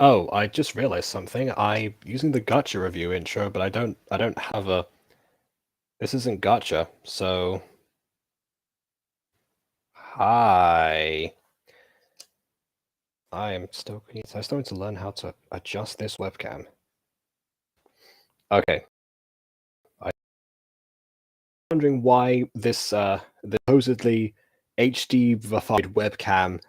Oh, I just realized something. I'm using the Gotcha review intro, but I don't have a. This isn't Gotcha, so hi. I still need to learn how to adjust this webcam. Okay. I'm wondering why this the supposedly HD-ified webcam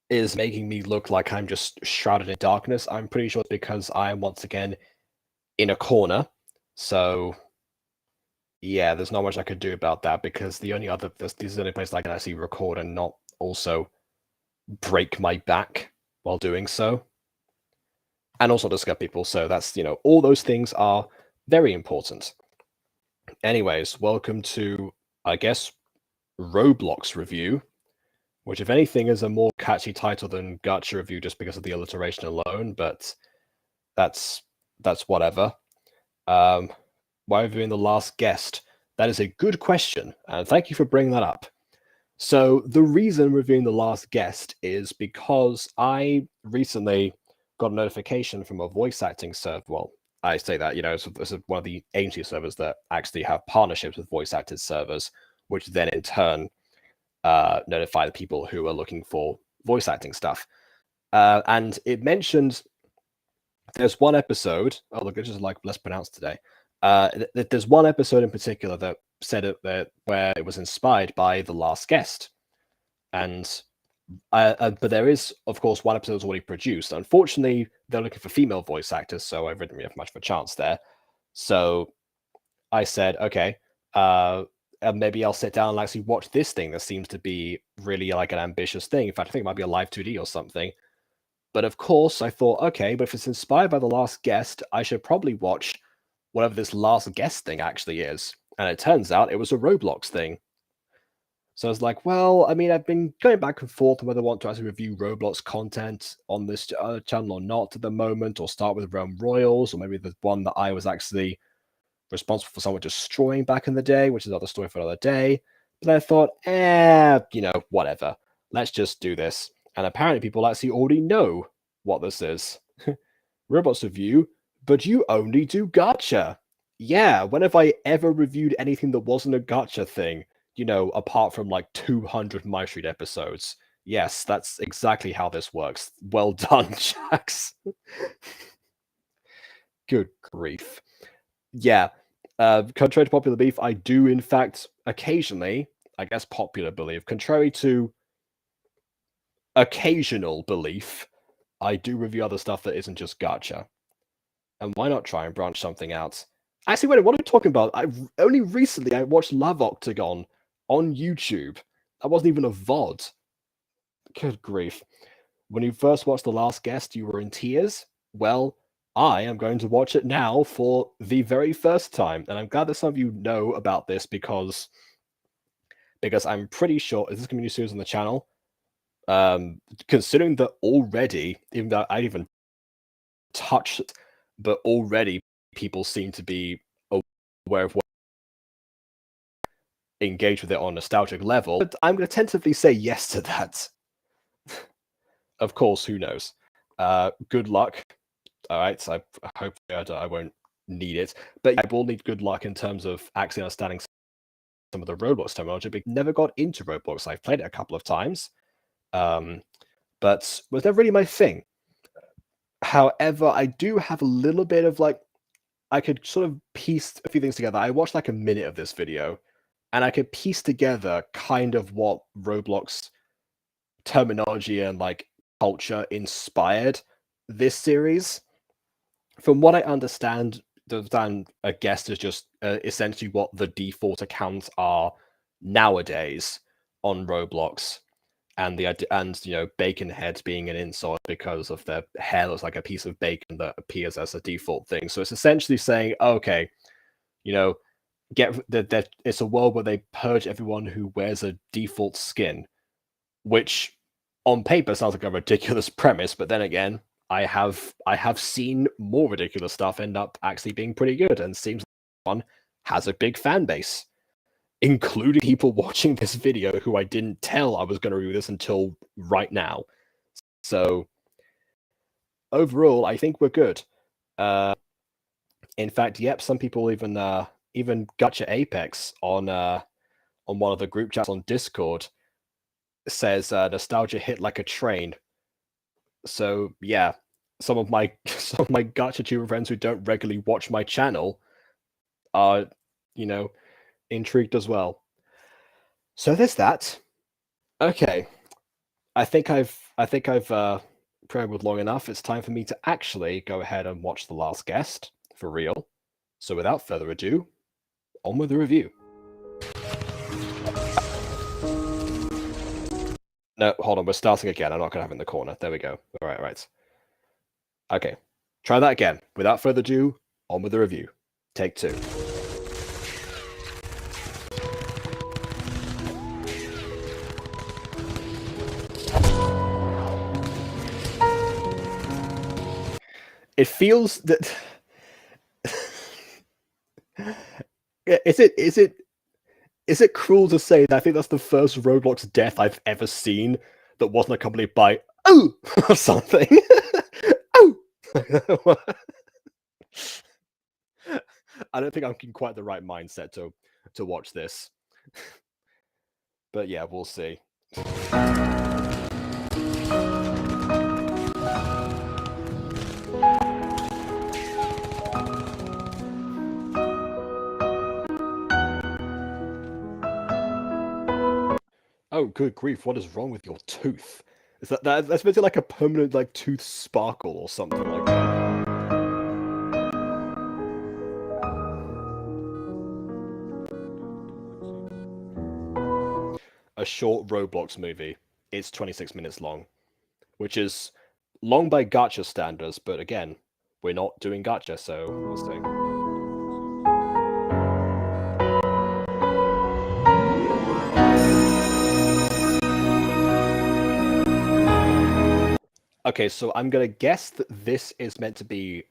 is making me look like I'm just shrouded in darkness. I'm pretty sure it's because I'm once again in a corner. So yeah, there's not much I could do about that because this is the only place I can actually record and not also break my back while doing so. And also discuss people. So that's, all those things are very important. Anyways, welcome to, I guess, Roblox review, which, if anything, is a more catchy title than Gacha review just because of the alliteration alone, but that's whatever. Why reviewing The Last Guest? That is a good question, and thank you for bringing that up. So the reason reviewing The Last Guest is because I recently got a notification from a voice acting server. Well, I say that, this is one of the agency servers that actually have partnerships with voice acted servers, which then in turn notify the people who are looking for voice acting stuff. And it mentioned there's one episode. Oh, look, it's just like less pronounced today. There's one episode in particular that said it that where it was inspired by The Last Guest, and but there is, of course, one episode that's already produced. Unfortunately, they're looking for female voice actors, so I didn't really have much of a chance there. So I said, okay, maybe I'll sit down and actually watch this thing that seems to be really like an ambitious thing. In fact, I think it might be a live 2D or something. But of course, I thought, okay, but if it's inspired by The Last Guest, I should probably watch whatever this Last Guest thing actually is. And it turns out it was a Roblox thing. So I was like, well, I mean, I've been going back and forth on whether I want to actually review Roblox content on this channel or not at the moment, or start with Realm Royals, or maybe the one that I was actually responsible for someone destroying back in the day, which is another story for another day. But I thought, whatever. Let's just do this. And apparently people actually already know what this is. Roblox review, but you only do gacha. Yeah, when have I ever reviewed anything that wasn't a gacha thing? Apart from like 200 My Street episodes. Yes, that's exactly how this works. Well done, Jax. Good grief. Yeah, contrary to popular belief, I do, in fact, occasionally, I guess popular belief, contrary to occasional belief, I do review other stuff that isn't just gacha. And why not try and branch something out? Actually, wait, what are we talking about? Only recently I watched Love Octagon on YouTube. That wasn't even a VOD. Good grief. When you first watched The Last Guest, you were in tears? Well, I am going to watch it now for the very first time. And I'm glad that some of you know about this because I'm pretty sure this is going to be a new series on the channel. Considering that already, even though I didn't even touch it, but already people seem to be aware of what engage with it on a nostalgic level. But I'm going to tentatively say yes to that. Of course, who knows? Good luck. All right, so I hope I won't need it, but I will need good luck in terms of actually understanding some of the Roblox terminology. But never got into Roblox. I've played it a couple of times, but was never really my thing. However, I do have a little bit of like, I could sort of piece a few things together. I watched like a minute of this video, and I could piece together kind of what Roblox terminology and like culture inspired this series. From what I understand, a guest is just essentially what the default accounts are nowadays on Roblox, and bacon heads being an insult because of their hair looks like a piece of bacon that appears as a default thing. So it's essentially saying, okay, get that it's a world where they purge everyone who wears a default skin, which on paper sounds like a ridiculous premise, but then again, I have seen more ridiculous stuff end up actually being pretty good, and seems like one has a big fan base, including people watching this video who I didn't tell I was going to review this until right now. So overall, I think we're good. In fact, yep, some people even Gotcha Apex on one of the group chats on Discord says nostalgia hit like a train. So yeah, some of my Gacha tuber friends who don't regularly watch my channel are, intrigued as well. So there's that. Okay, I think I've preambled long enough. It's time for me to actually go ahead and watch The Last Guest for real. So without further ado, on with the review. No, hold on. We're starting again. I'm not going to have it in the corner. There we go. All right. Okay. Try that again. Without further ado, on with the review. Take 2. It feels that... Is it cruel to say that I think that's the first Roblox death I've ever seen that wasn't accompanied by "oh" or something? Oh! I don't think I'm in quite the right mindset to watch this. But yeah, we'll see. Oh, good grief! What is wrong with your tooth? Is that's meant to like a permanent like tooth sparkle or something like that? A short Roblox movie. It's 26 minutes long, which is long by gacha standards. But again, we're not doing gacha, so we'll see. Okay, so I'm gonna guess that this is meant to be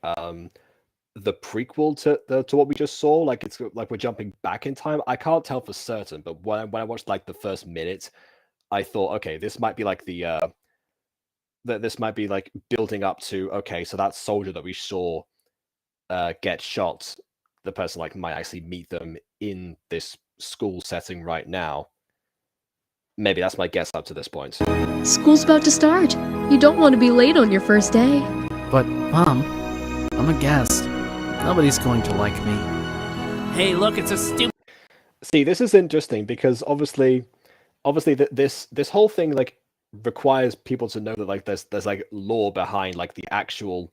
the prequel to what we just saw. Like it's like we're jumping back in time. I can't tell for certain, but when I watched like the first minute, I thought, okay, this might be like this might be like building up to, okay, so that soldier that we saw get shot, the person like might actually meet them in this school setting right now. Maybe that's my guess up to this point. School's about to start. You don't want to be late on your first day. But, Mom, I'm a guest. Nobody's going to like me. Hey, look, it's a stupid... See, this is interesting because obviously this whole thing like requires people to know that like there's like lore behind like the actual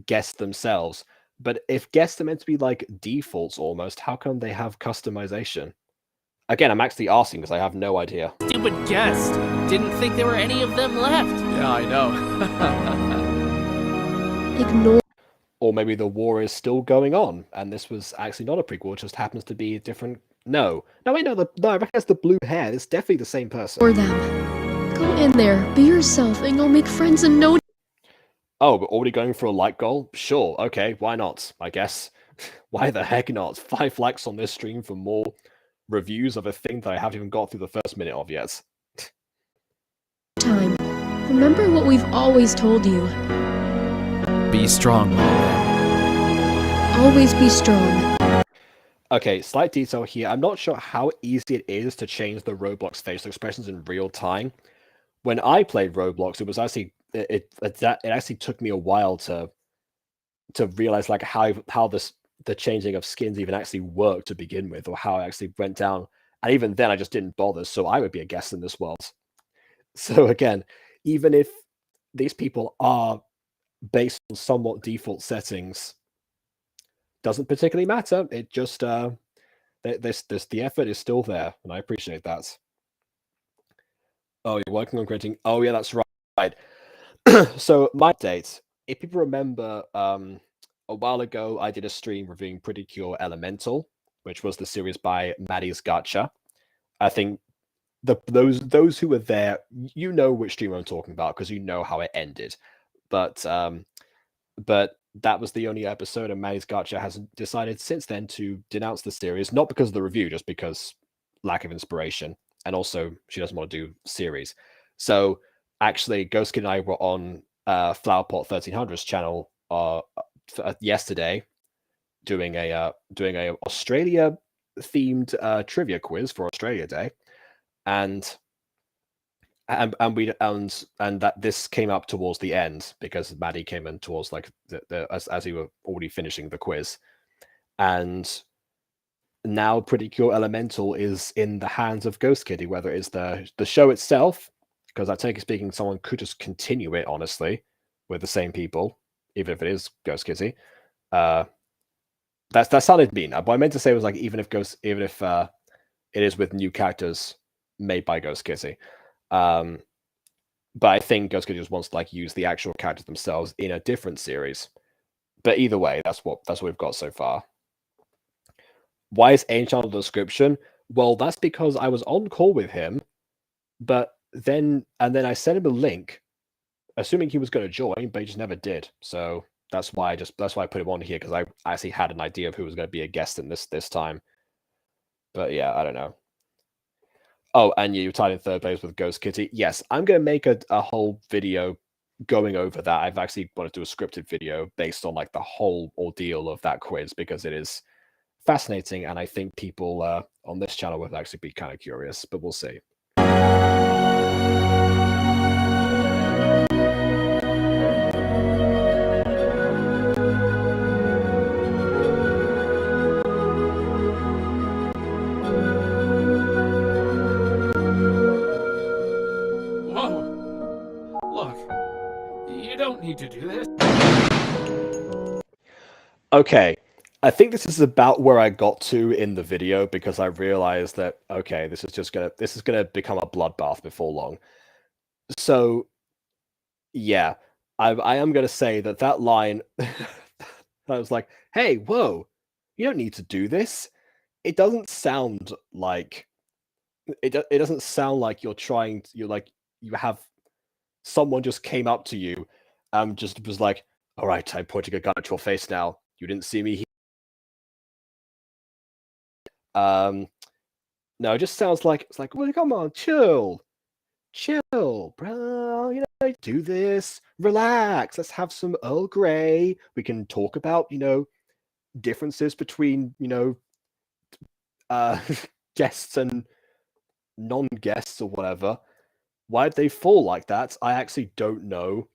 guests themselves. But if guests are meant to be like defaults almost, how come they have customization? Again, I'm actually asking because I have no idea. Stupid guest. Didn't think there were any of them left. Yeah, I know. Ignore Or maybe the war is still going on, and this was actually not a prequel, it just happens to be different. No, wait, no, I recognize the blue hair. It's definitely the same person. them. Go in there, be yourself, and you'll make friends in no. Oh, but already going for a like goal? Sure, okay, why not? I guess. Why the heck not? 5 likes on this stream for more reviews of a thing that I haven't even got through the first minute of yet. Time. Remember what we've always told you. Be strong. Always be strong. Okay, slight detail here. I'm not sure how easy it is to change the Roblox facial expressions in real time. When I played Roblox, it was actually it actually took me a while to realize like how the changing of skins even actually worked to begin with, or how it actually went down. And even then, I just didn't bother. So I would be a guest in this world. So again, even if these people are based on somewhat default settings, doesn't particularly matter. It just the effort is still there, and I appreciate that. Oh, you're working on creating. Oh yeah, that's right. So my update. If people remember, a while ago I did a stream reviewing Pretty Cure Elemental, which was the series by Maddie's Gacha. I think those who were there, you know which stream I'm talking about because you know how it ended. But that was the only episode, and Maddie's Gacha has decided since then to denounce the series, not because of the review, just because lack of inspiration, and also she doesn't want to do series. So actually, Ghost Kid and I were on Flowerpot 1300's channel yesterday, doing a Australia themed trivia quiz for Australia Day, and that this came up towards the end because Maddie came in towards like as we were already finishing the quiz, and now Pretty Cure Elemental is in the hands of Ghost Kitty, whether it's the show itself, because I take it speaking someone could just continue it honestly with the same people, even if it is Ghost Kitty. That sounded mean. What I meant to say was like even if it is with new characters made by Ghost Kitty. But I think Ghost Kitty just wants to like use the actual characters themselves in a different series. But either way, that's what we've got so far. Why is Ancient on the description? Well, that's because I was on call with him, but then I sent him a link, assuming he was going to join, but he just never did. So that's why I put him on here, because I actually had an idea of who was going to be a guest in this time. But yeah, I don't know. Oh, and you tied in third place with Ghost Kitty. Yes, I'm going to make a whole video going over that. I've actually wanted to do a scripted video based on like the whole ordeal of that quiz, because it is fascinating, and I think people on this channel would actually be kind of curious, but we'll see. Need to do this. Okay, I think this is about where I got to in the video, because I realized that okay, this is gonna become a bloodbath before long. So yeah, I am gonna say that line I was like, hey, whoa, you don't need to do this. It doesn't sound like it doesn't sound like you have someone just came up to you, just was like, all right, I'm pointing a gun at your face now. You didn't see me here. No, it just sounds like it's like, well, come on, chill, bro. You know, do this, relax. Let's have some Earl Grey. We can talk about differences between guests and non-guests or whatever. Why did they fall like that? I actually don't know.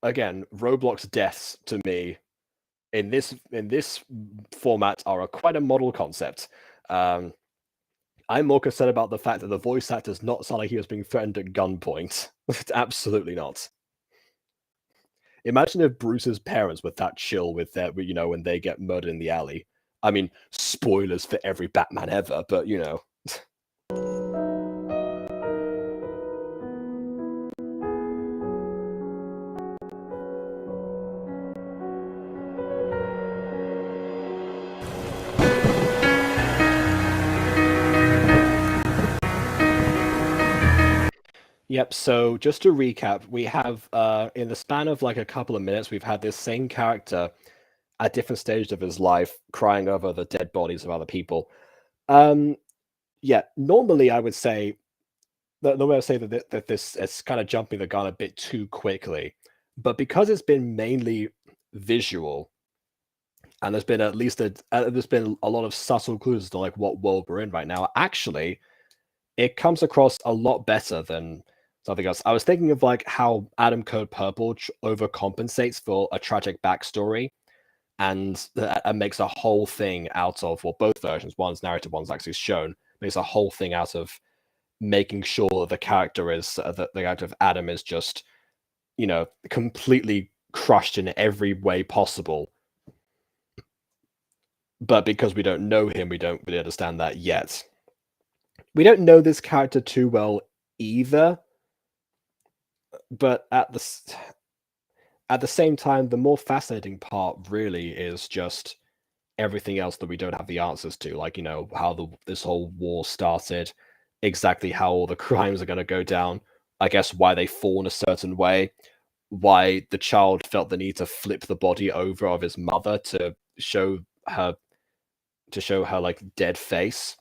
Again, Roblox deaths to me in this format are quite a model concept. I'm more concerned about the fact that the voice actor does not sound like he was being threatened at gunpoint. Absolutely not. Imagine if Bruce's parents were that chill with their, when they get murdered in the alley. I mean, spoilers for every Batman ever, but Yep, so just to recap, we have in the span of like a couple of minutes, we've had this same character at different stages of his life crying over the dead bodies of other people. Um, yeah, normally I would say the way I say that this it's kind of jumping the gun a bit too quickly, but because it's been mainly visual, and there's been at least there's been a lot of subtle clues to like what world we're in right now. Actually, it comes across a lot better than something else. I was thinking of like how Adam Code Purple overcompensates for a tragic backstory and makes a whole thing out of, well, both versions. One's narrated, one's actually shown. Makes a whole thing out of making sure that the character is that the character of Adam is just, completely crushed in every way possible. But because we don't know him, we don't really understand that yet. We don't know this character too well either. But at the same time, the more fascinating part really is just everything else that we don't have the answers to, like how this whole war started, exactly how all the crimes are going to go down. I guess why they fall in a certain way, why the child felt the need to flip the body over of his mother to show her like dead face,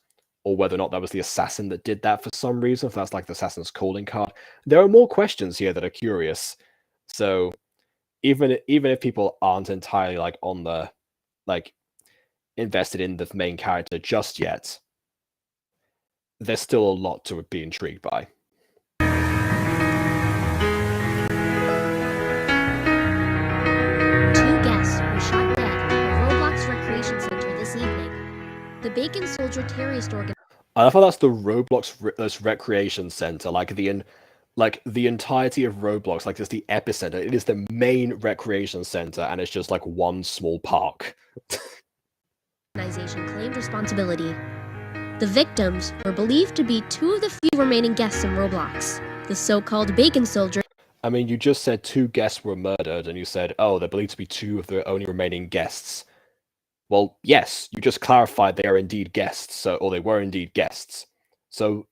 or whether or not that was the assassin that did that for some reason, if that's like the assassin's calling card. There are more questions here that are curious. So even if people aren't entirely like on the like invested in the main character just yet, there's still a lot to be intrigued by. Two guests were shot dead at the Roblox Recreation Center this evening. The Bacon Soldier terrorist organization. I thought that's the Roblox recreation center, like the entirety of Roblox, like it's the epicenter. It is the main recreation center, and it's just like one small park. Organization claimed responsibility. The victims were believed to be two of the few remaining guests in Roblox. The so-called Bacon Soldier. I mean, you just said two guests were murdered, and you said, oh, they're believed to be two of the only remaining guests. Well, yes, you just clarified they are indeed guests, or they were indeed guests. So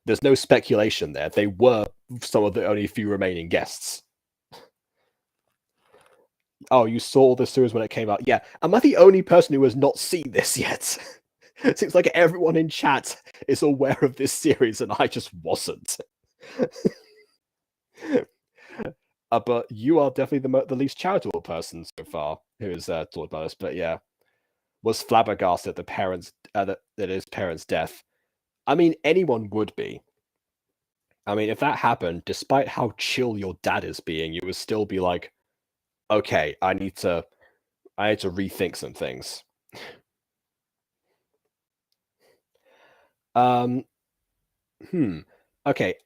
there's no speculation there. They were some of the only few remaining guests. Oh, you saw the series when it came out? Yeah. Am I the only person who has not seen this yet? It seems like everyone in chat is aware of this series, and I just wasn't. But you are definitely the least charitable person so far who has talked about this. But yeah, was flabbergasted at his parents' death. I mean, anyone would be. I mean, if that happened, despite how chill your dad is being, you would still be like, okay, I need to rethink some things. Okay,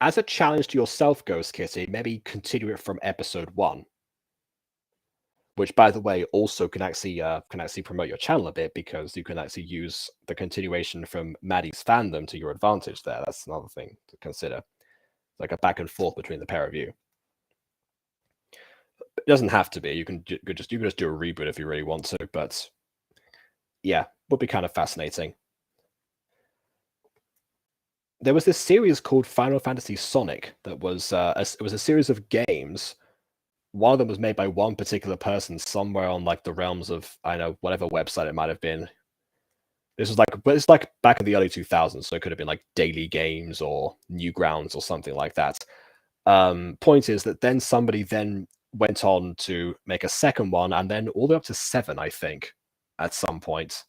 as a challenge to yourself, Ghost Kitty, maybe continue it from episode 1. Which, by the way, also can actually promote your channel a bit, because you can actually use the continuation from Maddie's fandom to your advantage there. That's another thing to consider. Like a back and forth between the pair of you. It doesn't have to be. You can just do a reboot if you really want to, but yeah, would be kind of fascinating. There was this series called Final Fantasy Sonic that was it was a series of games. One of them was made by one particular person somewhere on like the realms of, I don't know, whatever website it might have been. It's like back in the early 2000s, so it could have been like Daily Games or Newgrounds or something like that. Point is that then somebody then went on to make a second one, and then all the way up to 7, I think, at some point.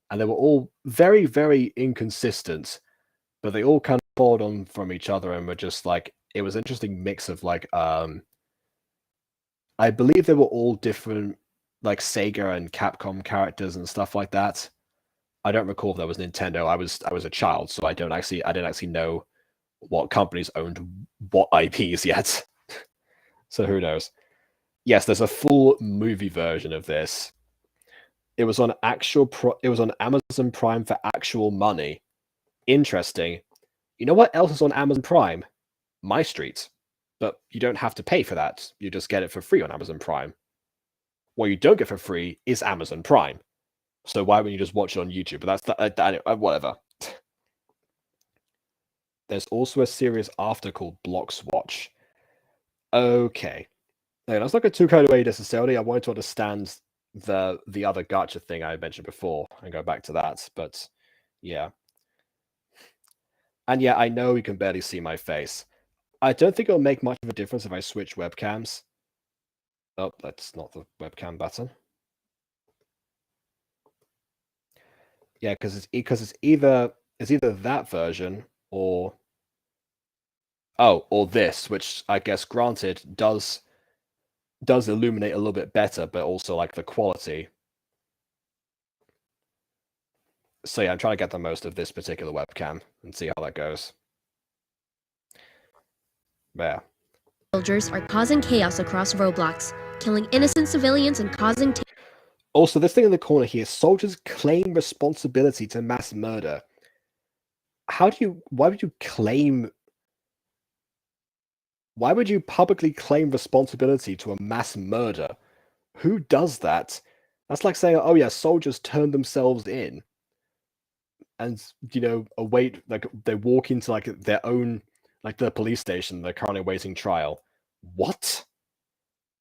And they were all very, very inconsistent, but they all kind of poured on from each other and were just like, it was an interesting mix of like, I believe they were all different, like Sega and Capcom characters and stuff like that. I don't recall if that was Nintendo. I was a child, so I didn't actually know what companies owned what IPs yet. So who knows? Yes, there's a full movie version of this. It was on Amazon Prime for actual money. Interesting. You know what else is on Amazon Prime? My Street. But you don't have to pay for that. You just get it for free on Amazon Prime. What you don't get for free is Amazon Prime. So why wouldn't you just watch it on YouTube? But that's whatever. There's also a series after called Blocks Watch. Okay. Okay, that's not a too kind of way necessarily. I wanted to understand the other gacha thing I mentioned before and go back to that, but yeah. And yeah, I know you can barely see my face. I don't think it'll make much of a difference if I switch webcams. Oh, that's not the webcam button. Yeah, because it's either that version or or this, which I guess granted does illuminate a little bit better, but also like the quality. So yeah, I'm trying to get the most of this particular webcam and see how that goes. Yeah. Soldiers are causing chaos across Roblox, killing innocent civilians and causing Also, this thing in the corner here, soldiers claim responsibility to mass murder. Why would you publicly claim responsibility to a mass murder? Who does that? That's like saying, oh yeah, soldiers turned themselves in. And, await, like, they walk into, like, their own, like, the police station, they're currently awaiting trial. What?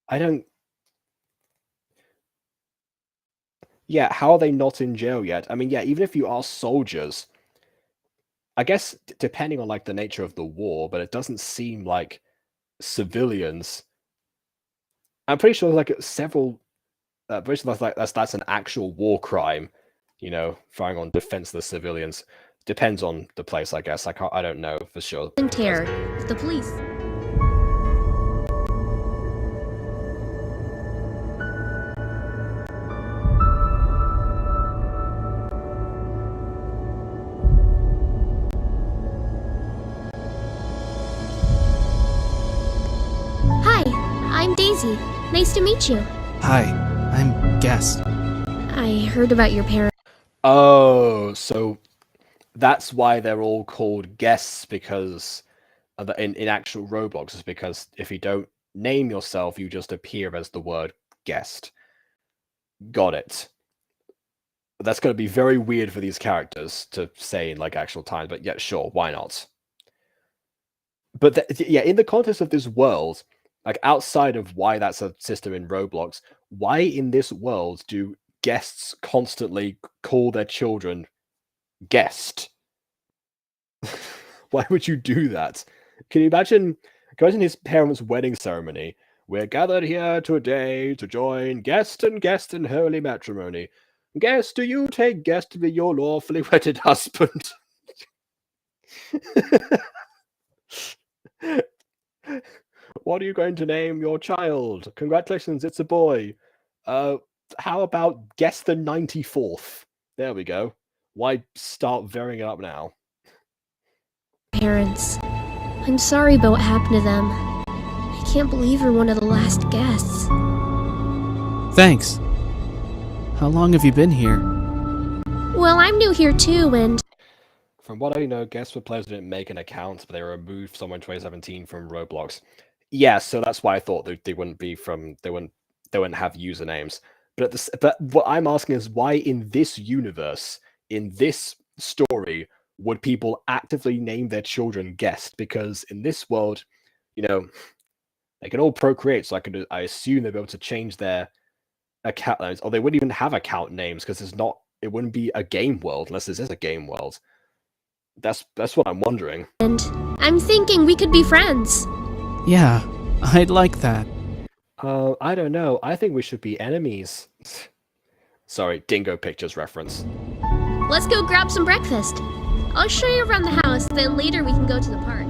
I don't... Yeah, how are they not in jail yet? I mean, yeah, even if you are soldiers, I guess depending on, like, the nature of the war, but it doesn't seem like civilians... I'm pretty sure, like, several... pretty sure that's an actual war crime, firing on defenseless civilians. Depends on the place, I guess. I don't know for sure. terror. The police. Hi, I'm Daisy. Nice to meet you. Hi, I'm Guest. I heard about your parents. Oh, so that's why they're all called guests, because in actual Roblox is because if you don't name yourself, you just appear as the word guest. Got it. That's going to be very weird for these characters to say in like actual times, but yeah, sure, why not? But yeah, in the context of this world, like outside of why that's a system in Roblox, why in this world do guests constantly call their children guest? Why would you do that? Can you imagine his parents' wedding ceremony? We're gathered here today to join guest and guest in holy matrimony. Guest, do you take guest to be your lawfully wedded husband? What are you going to name your child? Congratulations, it's a boy. How about guess the 94th? There we go. Why start varying it up now? Parents. I'm sorry about what happened to them. I can't believe you're one of the last guests. Thanks. How long have you been here? Well, I'm new here too, and From what I know, guests were players who didn't make an account, but they were removed somewhere in 2017 from Roblox. Yeah, so that's why I thought they wouldn't be from they wouldn't have usernames. But what I'm asking is why in this universe, in this story, would people actively name their children guest? Because in this world, they can all procreate, so I assume they'll be able to change their account names, or they wouldn't even have account names because it wouldn't be a game world unless this is a game world. That's what I'm wondering. and I'm thinking we could be friends. Yeah, I'd like that. I don't know. I think we should be enemies. Sorry, Dingo Pictures reference. Let's go grab some breakfast. I'll show you around the house, then later we can go to the park.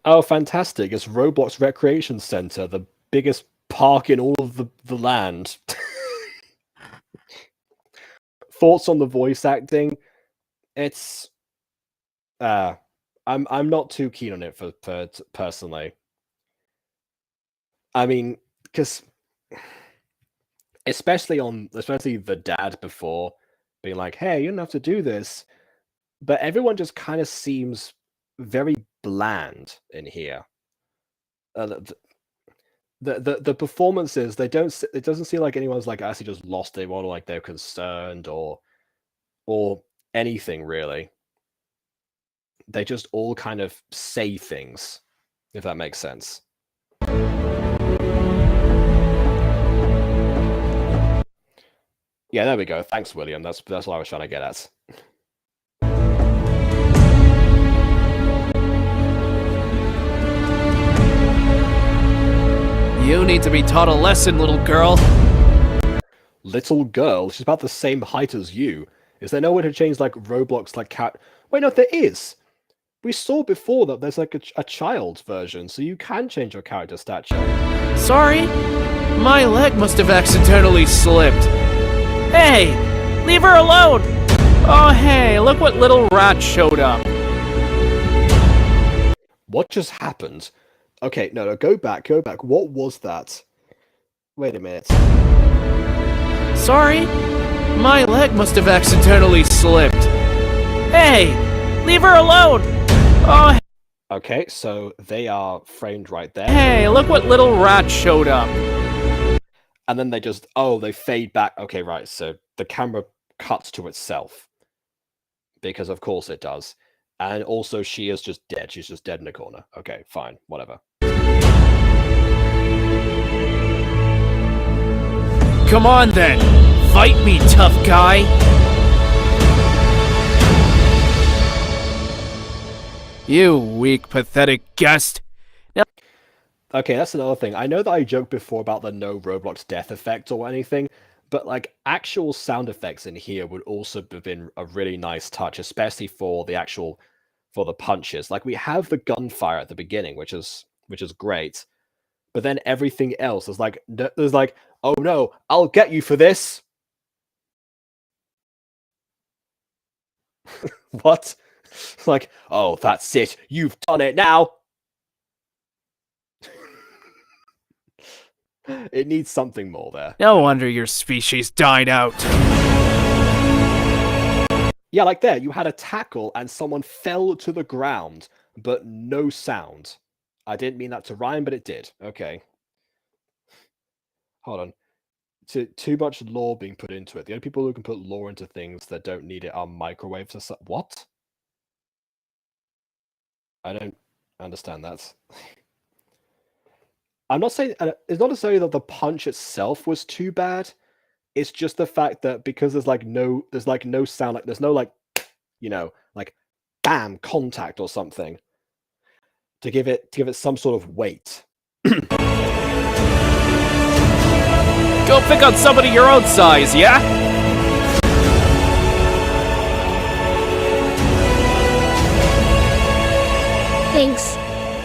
Oh, fantastic. It's Roblox Recreation Center, the biggest park in all of the land. Thoughts on the voice acting? It's I'm not too keen on it for personally. I mean, because especially the dad before being like, "Hey, you don't have to do this," but everyone just kind of seems very bland in here. the performances, they don't. It doesn't seem like anyone's like actually just lost it, or like they're concerned or anything really. They just all kind of say things, if that makes sense. Yeah, there we go. Thanks, William. That's what I was trying to get at. You need to be taught a lesson, little girl. Little girl? She's about the same height as you. Is there no way to change like Roblox like cat? Wait, no, there is. We saw before that there's like a child version, so you can change your character stature. Sorry? My leg must have accidentally slipped. Hey! Leave her alone! Oh hey, look what little rat showed up. What just happened? Okay, no, go back. What was that? Wait a minute. Sorry? My leg must have accidentally slipped. Hey! Leave her alone! Oh Okay, so they are framed right there. hey, look what little rat showed up. And then they just, they fade back. Okay, right, so the camera cuts to itself. Because of course it does. And also she is just dead. She's just dead in the corner. Okay, fine, whatever. Come on then! Fight me, tough guy! You weak, pathetic guest! Okay, that's another thing. I know that I joked before about the no Roblox death effect or anything, but like actual sound effects in here would also have been a really nice touch, especially for the punches. Like we have the gunfire at the beginning, which is great, but then everything else is like oh no, I'll get you for this. What? It's like, oh, that's it. You've done it now. It needs something more there. No wonder your species died out. Yeah, like there, you had a tackle and someone fell to the ground, but no sound. I didn't mean that to rhyme, but it did. Okay. Hold on. Too much lore being put into it. The only people who can put lore into things that don't need it are microwaves or something. What? I don't understand that. I'm not saying it's not necessarily that the punch itself was too bad. It's just the fact that because there's no sound, like there's no like bam contact or something to give it some sort of weight. Go pick on somebody your own size, yeah? Thanks.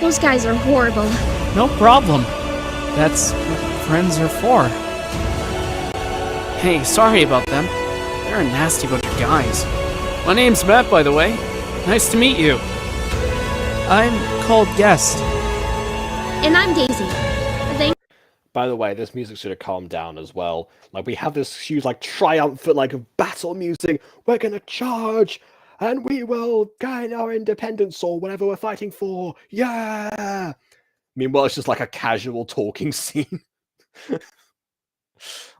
Those guys are horrible. No problem. That's what friends are for. Hey, sorry about them. They're a nasty bunch of guys. My name's Matt, by the way. Nice to meet you. I'm called Guest. And I'm Daisy. By the way, this music should have calmed down as well. Like we have this huge triumphant battle music. We're gonna charge and we will gain our independence or whatever we're fighting for. Yeah. Meanwhile, it's just like a casual talking scene.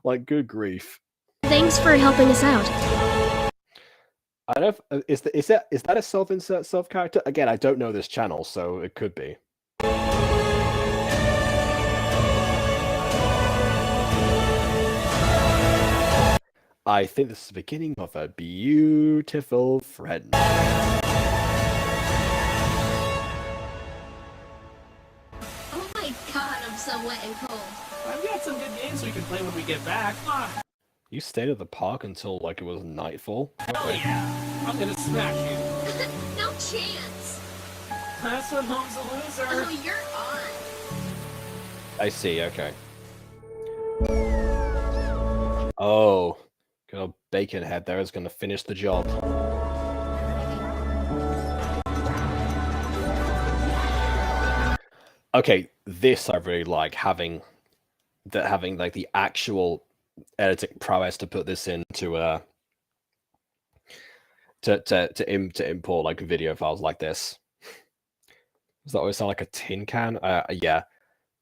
Like, good grief. Thanks for helping us out. I don't know if, is that a self-insert self-character? Again, I don't know this channel, so it could be. I think this is the beginning of a beautiful friend. Oh my god, I'm so wet and cold. I've got some good games we can play when we get back. You stayed at the park until it was nightfall? Hell yeah! I'm gonna smash you. No chance. That's what home's a loser. Oh, you're on. I see, okay. Oh. Good old bacon head there is going to finish the job. Okay, this I really like, having the actual editing prowess to put this into to import video files like this. Does that always sound like a tin can? Yeah.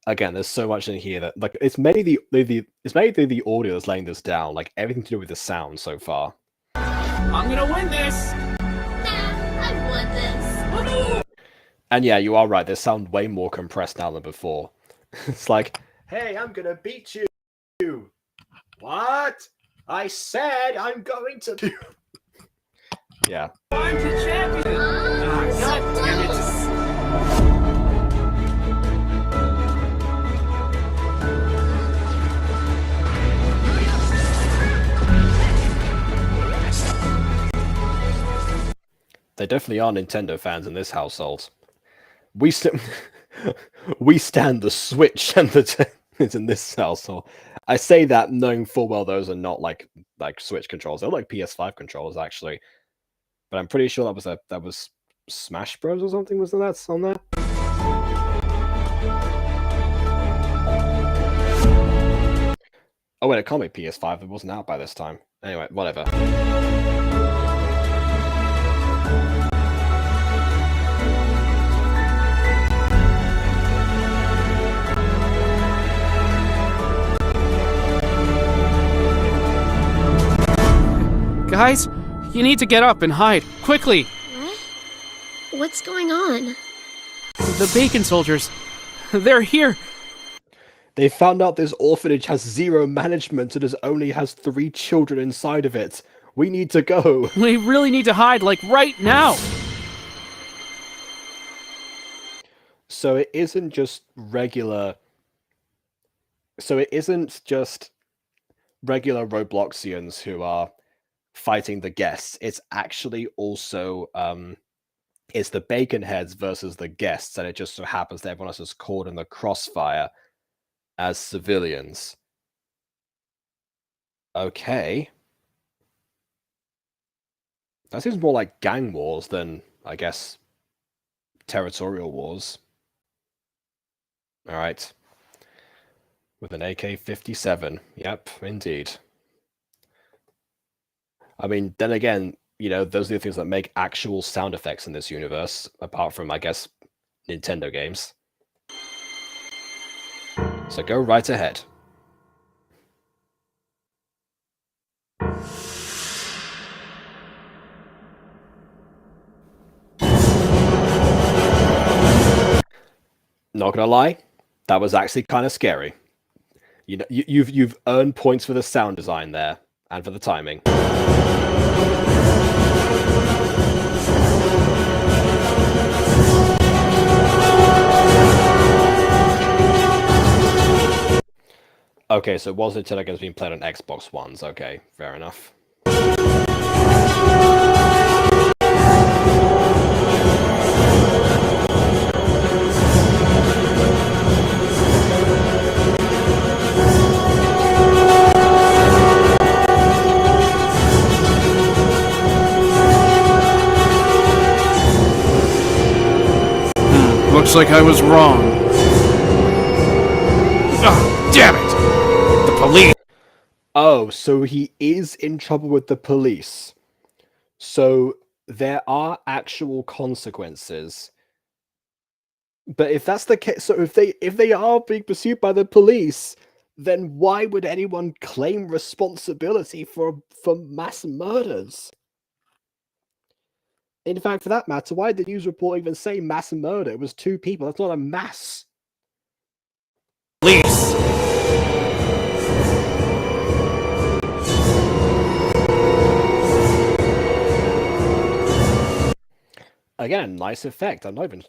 again, there's so much in here that like it's mainly the audio that's laying this down. Like everything to do with the sound so far. I'm gonna win this. I won this. And yeah, you are right. They sound way more compressed now than before. It's like, hey, I'm gonna beat you. What? I said I'm going to do. Yeah. I'm the champion. God damn it. They definitely are Nintendo fans in this household. We we stand the Switch and the in this household. I say that knowing full well those are not like Switch controls. They're like PS5 controllers actually. But I'm pretty sure that was Smash Bros or something. Was that on there? Oh wait, it can't be PS5. It wasn't out by this time. Anyway, whatever. Guys, you need to get up and hide, quickly! What? What's going on? The bacon soldiers, they're here! They found out this orphanage has 0 management and only has 3 children inside of it. We need to go. We really need to hide, like right now! So it isn't just regular... So it isn't just regular Robloxians who are fighting the guests. It's actually also it's the bacon heads versus the guests, and it just so happens that everyone else is caught in the crossfire as civilians. Okay. That seems more like gang wars than, I guess, territorial wars. Alright. With an AK-57. Yep, indeed. I mean, then again, you know, those are the things that make actual sound effects in this universe, apart from, I guess, Nintendo games. So go right ahead. Not gonna lie, that was actually kind of scary. You know, you've earned points for the sound design there, and for the timing. Okay, so it was Nintendo games being played on Xbox Ones. Okay, fair enough. Looks like I was wrong. Oh, damn it! The police! Oh, so he is in trouble with the police. So there are actual consequences. But if that's the case, so if they are being pursued by the police, then why would anyone claim responsibility for mass murders? In fact, for that matter, why did the news report even say mass murder? It was 2 people. That's not a mass. Police! Again, nice effect. I'm not even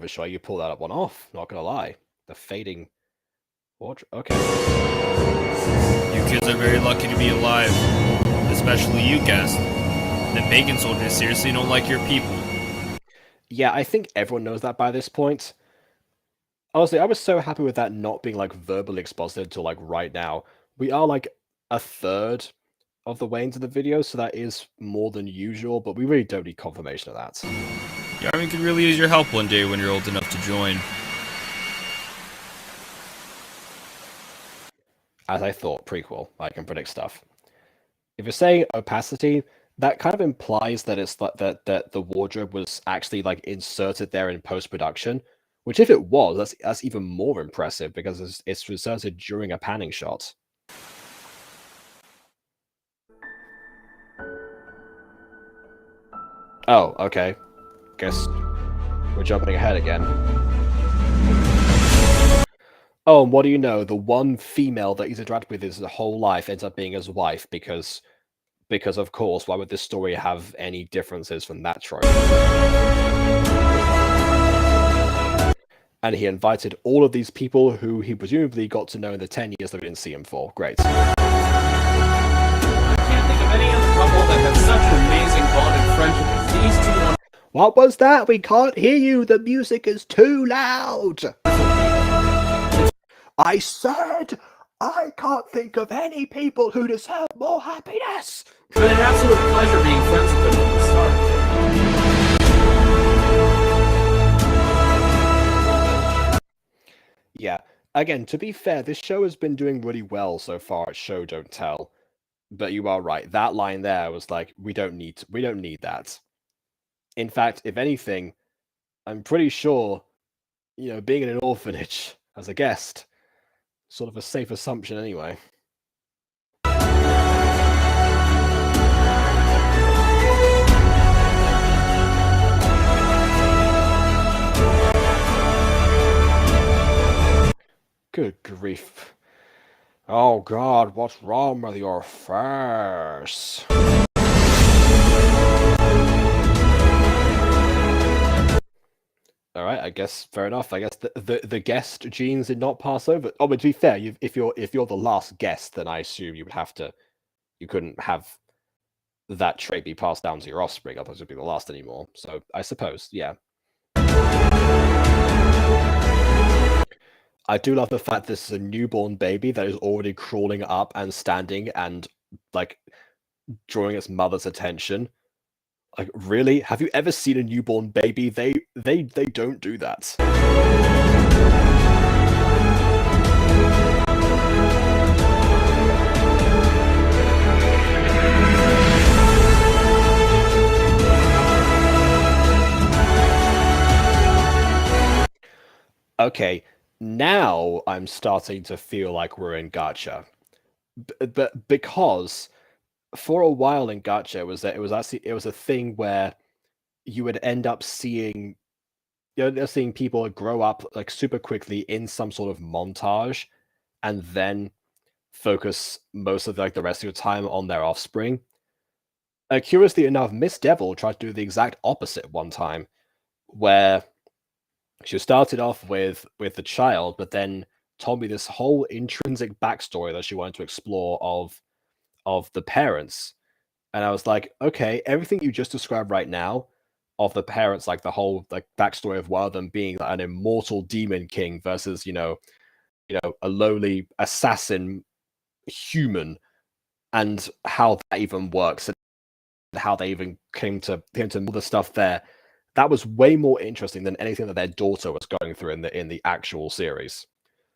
sure you pull that one off. Not gonna lie, the fading. Okay. You kids are very lucky to be alive, especially you, guest. The bacon soldiers seriously don't like your people. Yeah, I think everyone knows that by this point. Honestly, I was so happy with that not being like verbally exposited until like right now. We are like a third of the way into the video, so that is more than usual, but we really don't need confirmation of that. Yarvin could really use your help one day when you're old enough to join. As I thought, prequel, I can predict stuff. If you're saying opacity, that kind of implies that it's like that the wardrobe was actually like inserted there in post-production, Which, if it was, that's even more impressive because it's inserted during a panning shot. Oh, okay. Guess we're jumping ahead again. Oh, and what do you know? The one female that he's interacted with his whole life ends up being his wife because of course, why would this story have any differences from that trope? And he invited all of these people who he presumably got to know in the 10 years that we didn't see him for. Great. I can't think of any other couple that have such an amazing bond and friendship as these two. What was that? We can't hear you. The music is too loud. I said I can't think of any people who deserve more happiness. It's been an absolute pleasure being friends with them from the start. Yeah. Again, to be fair, this show has been doing really well so far at Show Don't Tell. But you are right. That line there was like, we don't need that. In fact, if anything, I'm pretty sure, being in an orphanage as a guest, sort of a safe assumption anyway. Good grief. Oh God, what's wrong with your face? All right, I guess fair enough. I guess the guest genes did not pass over. Oh, but to be fair, if you're the last guest, then I assume you couldn't have that trait be passed down to your offspring, otherwise it'd be the last anymore. So I suppose, yeah. I do love the fact this is a newborn baby that is already crawling up and standing and like drawing its mother's attention. Like, really? Have you ever seen a newborn baby? They don't do that. Okay, now I'm starting to feel like we're in gacha. But because for a while in gacha it was a thing where you would end up seeing seeing people grow up like super quickly in some sort of montage and then focus most of like the rest of your time on their offspring. Curiously enough, Miss Devil tried to do the exact opposite one time, where she started off with the child, but then told me this whole intrinsic backstory that she wanted to explore of the parents. And I was like, okay, everything you just described right now of the parents, like the whole like backstory of one of them being like, an immortal demon king versus, a lowly assassin human, and how that even works and how they even came to all the stuff there. That was way more interesting than anything that their daughter was going through in the actual series,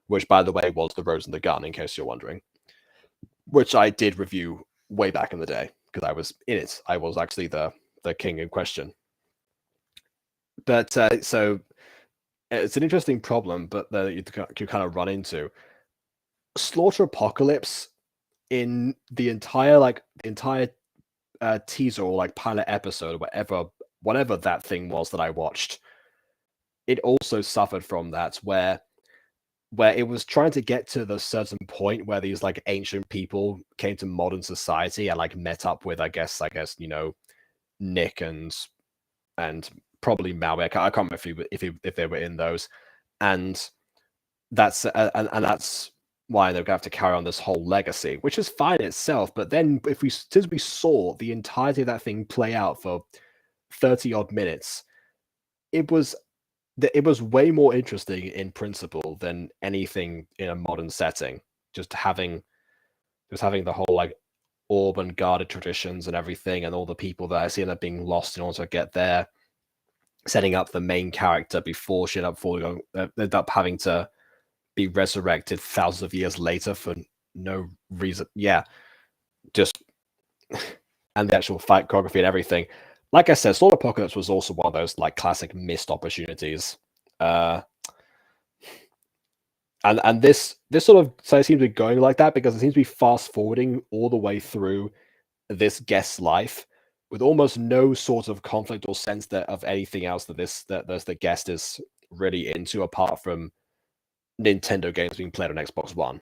which, by the way, was The Rose and the Gun, in case you're wondering, which I did review way back in the day because I was in it. I was actually the king in question. But so it's an interesting problem, but that you kind of run into. Slaughter Apocalypse in the entire teaser or like pilot episode or whatever that thing was that I watched, it also suffered from that where it was trying to get to the certain point where these like ancient people came to modern society and like met up with I guess Nick and probably Malbec. I can't remember if they were in those, and that's why they're gonna have to carry on this whole legacy, which is fine itself. But then since we saw the entirety of that thing play out for 30 odd minutes, it was way more interesting in principle than anything in a modern setting. Just having the whole like orb and guarded traditions and everything, and all the people that I see end up being lost in order to get there, setting up the main character before she ended up having to be resurrected thousands of years later for no reason. Yeah, just and the actual fight choreography and everything. Like I said, Slaughter Apocalypse was also one of those like classic missed opportunities. And this sort of seems to be going like that because it seems to be fast forwarding all the way through this guest's life with almost no sort of conflict or sense that of anything else that the guest is really into apart from Nintendo games being played on Xbox One,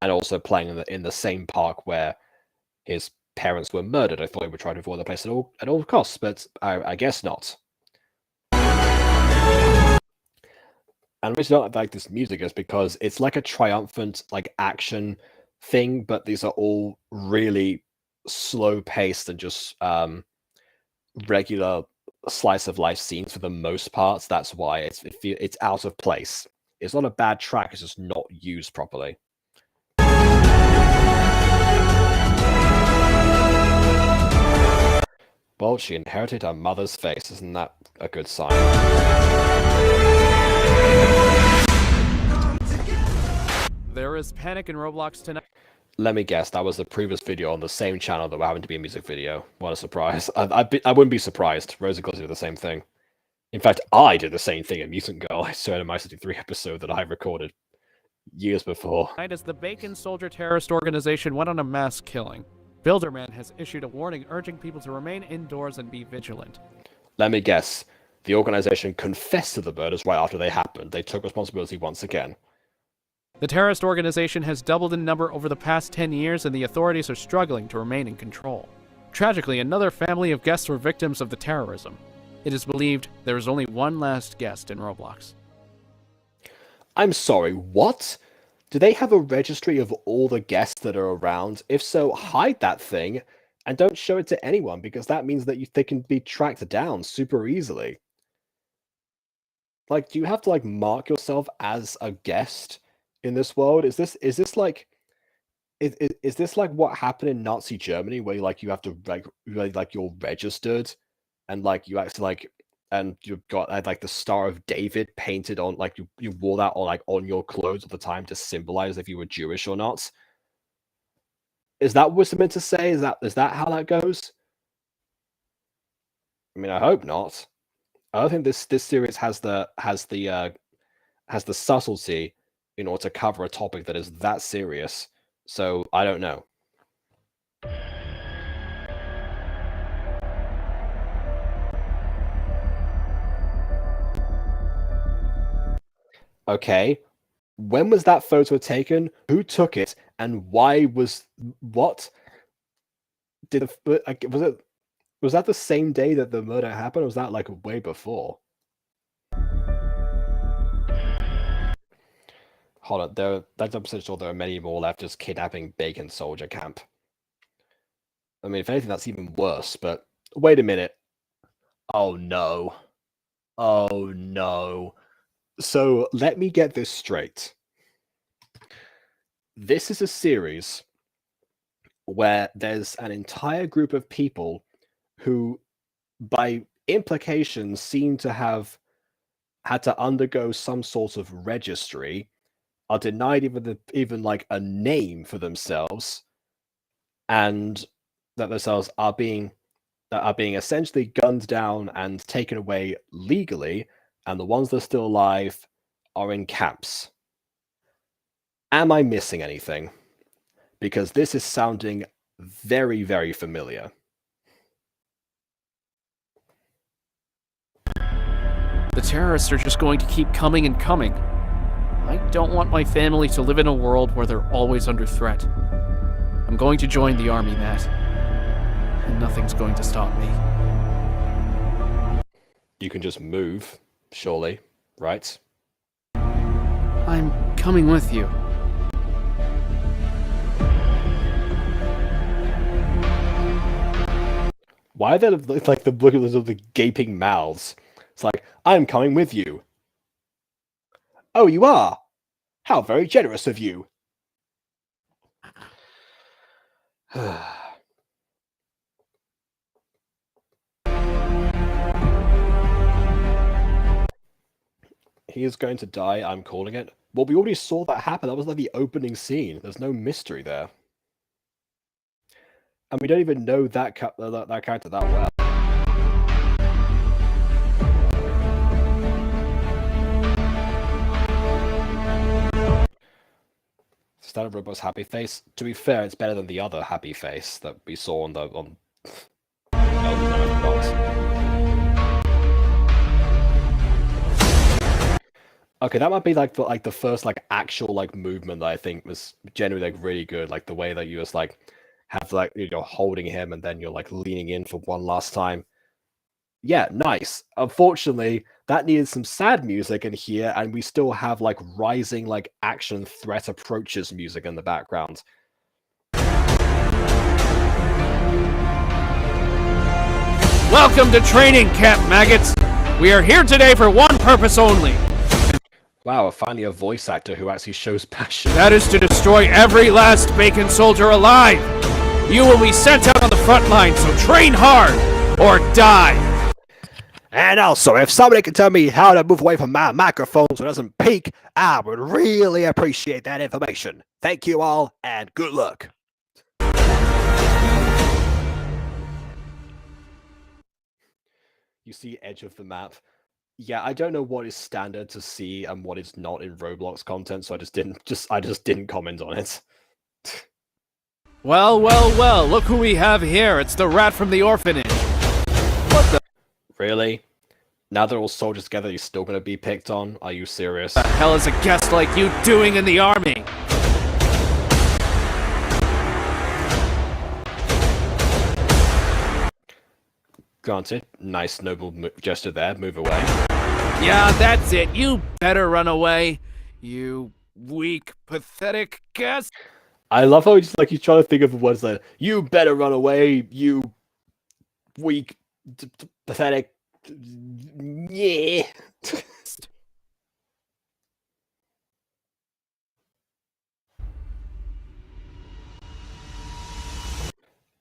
and also playing in the same park where his parents were murdered. I thought he would try to avoid the place at all costs, but I guess not. And the reason I don't like this music is because it's like a triumphant like action thing, but these are all really slow paced and just regular slice of life scenes for the most part. That's why it's out of place. It's not a bad track, it's just not used properly. Well, she inherited her mother's face. Isn't that a good sign? There is panic in Roblox tonight. Let me guess, that was the previous video on the same channel that happened to be a music video. What a surprise. I wouldn't be surprised. Rosa Glazer did the same thing. In fact, I did the same thing in Mutant Girl. I saw it in my 63 episode that I recorded years before. As the Bacon Soldier terrorist organization went on a mass killing, Builderman has issued a warning urging people to remain indoors and be vigilant. Let me guess, the organization confessed to the murders right after they happened. They took responsibility once again. The terrorist organization has doubled in number over the past 10 years, and the authorities are struggling to remain in control. Tragically, another family of guests were victims of the terrorism. It is believed there is only one last guest in Roblox. I'm sorry, what? Do they have a registry of all the guests that are around? If so, hide that thing and don't show it to anyone, because that means that they can be tracked down super easily. Like, do you have to like mark yourself as a guest in this world? Is this like is this like what happened in Nazi Germany, where like you have to like you're registered and like you actually like and you've got like the Star of David painted on, like you wore that on your clothes all the time to symbolize if you were Jewish or not? Is that what's meant to say? Is that how that goes? I mean, I hope not. I don't think this series has the subtlety in order to cover a topic that is that serious. So I don't know. Okay, when was that photo taken? Who took it? And why was what? Was that the same day that the murder happened, or was that like way before? Hold on, that's I'm pretty sure there are many more left just kidnapping Bacon Soldier Camp. I mean, if anything, that's even worse, but wait a minute. Oh no. Oh no. So let me get this straight. This is a series where there's an entire group of people who, by implication, seem to have had to undergo some sort of registry, are denied even like a name for themselves, and that themselves are being essentially gunned down and taken away legally, and the ones that are still alive are in camps. Am I missing anything? Because this is sounding very, very familiar. The terrorists are just going to keep coming and coming. I don't want my family to live in a world where they're always under threat. I'm going to join the army, Matt. And nothing's going to stop me. You can just move, surely, right? I'm coming with you. Why are there like the look of the gaping mouths? It's like, I'm coming with you. Oh, you are? How very generous of you. He is going to die, I'm calling it. Well, we already saw that happen. That was like the opening scene. There's no mystery there. And we don't even know that character that well. Standard Roblox happy face. To be fair, it's better than the other happy face that we saw on the Okay, that might be like the first like actual like movement that I think was genuinely like really good. Like the way that you just like have like you're holding him and then you're like leaning in for one last time. Yeah, nice. Unfortunately, that needed some sad music in here, and we still have like rising like action threat approaches music in the background. Welcome to training camp, maggots! We are here today for one purpose only. Wow, finally a voice actor who actually shows passion. That is to destroy every last bacon soldier alive! You will be sent out on the front line, so train hard or die! And also, if somebody can tell me how to move away from my microphone so it doesn't peak, I would really appreciate that information. Thank you all, and good luck. You see edge of the map. Yeah, I don't know what is standard to see and what is not in Roblox content, so I just didn't comment on it. Well, look who we have here. It's the rat from the orphanage. What the? Really? Now they're all soldiers together, you're still gonna be picked on? Are you serious? What the hell is a guest like you doing in the army? Granted, nice noble gesture there, move away. Yeah, that's it. You better run away. You weak, pathetic guest. I love how he's trying to think of the words like, you better run away, you weak, pathetic, yeah.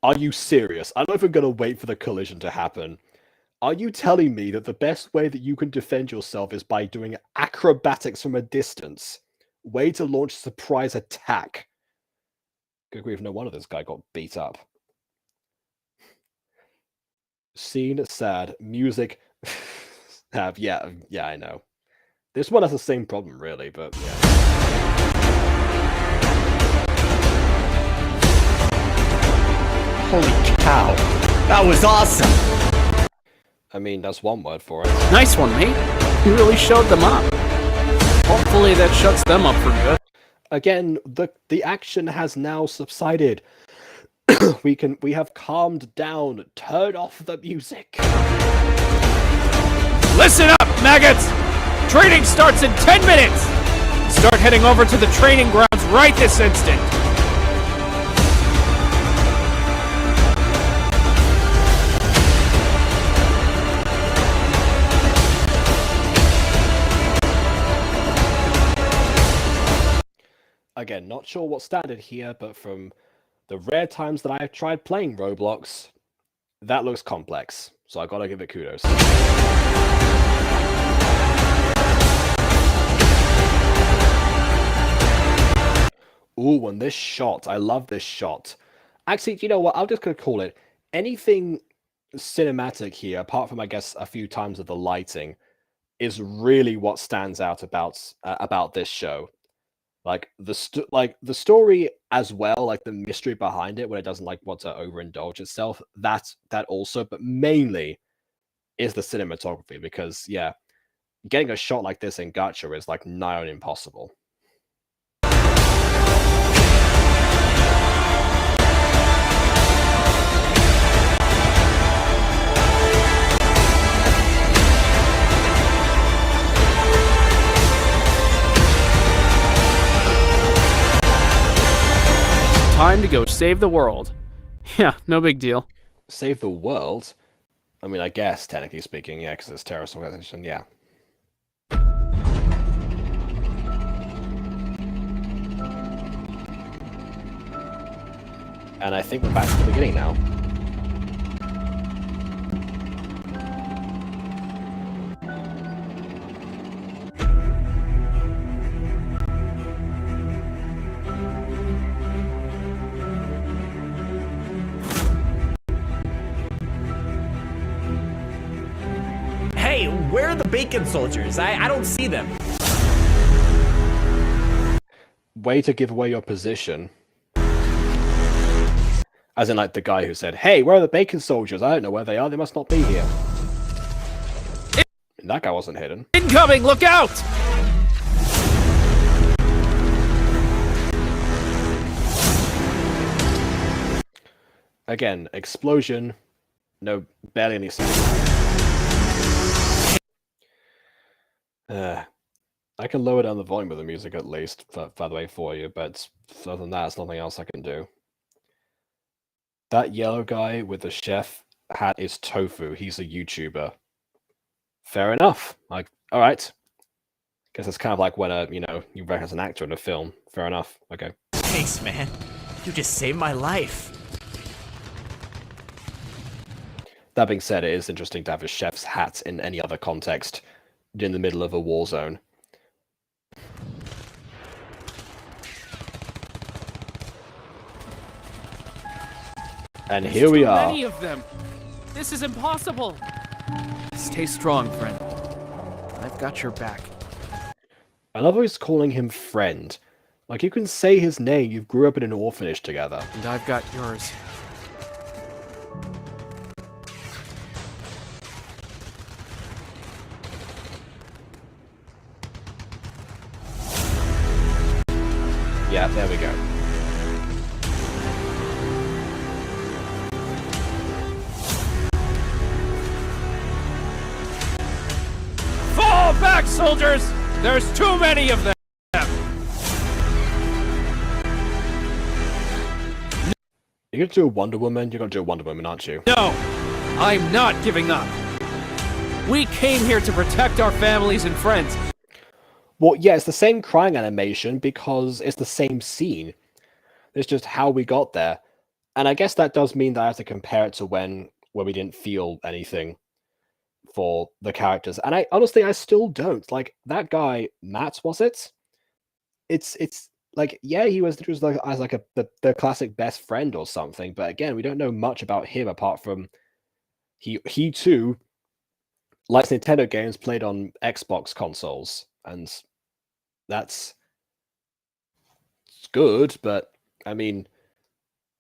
Are you serious? I'm not even gonna wait for the collision to happen. Are you telling me that the best way that you can defend yourself is by doing acrobatics from a distance? Way to launch a surprise attack. Good grief, no wonder this guy got beat up. Scene sad. Music. Yeah, I know. This one has the same problem, really, but yeah. Holy cow. That was awesome. I mean, that's one word for it. Nice one, mate. You really showed them up. Hopefully that shuts them up for good. Again, the action has now subsided. we have calmed down. Turn off the music. Listen up, maggots! Training starts in 10 minutes! Start heading over to the training grounds right this instant! Again, not sure what's standard here, but from the rare times that I've tried playing Roblox, that looks complex. So I gotta give it kudos. Ooh, and this shot. I love this shot. Actually, you know what? I'm just gonna call it anything cinematic here, apart from, I guess, a few times of the lighting, is really what stands out about this show. Like the story as well, like the mystery behind it, when it doesn't want to overindulge itself. That also, but mainly is the cinematography, because yeah, getting a shot like this in Gacha is like nigh on impossible. Time to go save the world. Yeah, no big deal. Save the world? I mean, I guess, technically speaking, yeah, because it's a terrorist organization, yeah. And I think we're back to the beginning now. Hey, where are the bacon soldiers? I don't see them. way to give away your position. As in, like, the guy who said, "Hey, where are the bacon soldiers? I don't know where they are. They must not be here." And that guy wasn't hidden. Incoming! Look out! Again, explosion. No, barely any sound. I can lower down the volume of the music at least, by the way, for you, but other than that, there's nothing else I can do. That yellow guy with the chef hat is Tofu. He's a YouTuber. Fair enough. Like, all right. Guess it's kind of like when you recognize an actor in a film. Fair enough. Okay. Thanks, man. You just saved my life. That being said, it is interesting to have a chef's hat in any other context in the middle of a war zone. And here we are. Many of them. This is impossible. Stay strong, friend. I've got your back. I love how he's calling him friend. Like, you can say his name. You grew up in an orphanage together. And I've got yours. Yeah, there we go. Fall back, soldiers! There's too many of them! You're gonna do a Wonder Woman? You're gonna do a Wonder Woman, aren't you? No! I'm not giving up! We came here to protect our families and friends. Well, yeah, it's the same crying animation because it's the same scene. It's just how we got there. And I guess that does mean that I have to compare it to when we didn't feel anything for the characters. And I still don't. Like, that guy, Matt, was it? It's like, yeah, he was like as like the classic best friend or something, but again, we don't know much about him apart from he too likes Nintendo games played on Xbox consoles, and that's good, but I mean,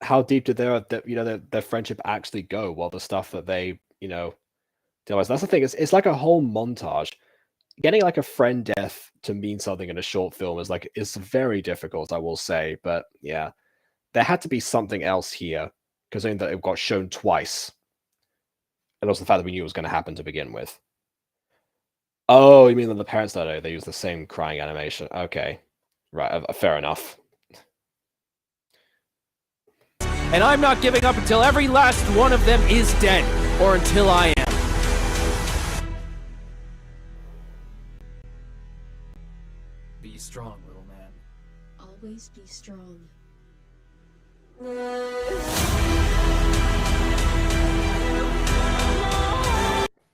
how deep did their friendship actually go? Well, the stuff that they deal with. That's the thing. It's like a whole montage. Getting like a friend death to mean something in a short film is very difficult, I will say. But yeah, there had to be something else here, considering that it got shown twice, and also the fact that we knew it was going to happen to begin with. Oh, you mean that the parents that they use the same crying animation? Okay, right, fair enough. And I'm not giving up until every last one of them is dead, or until I am. Be strong, little man. Always be strong.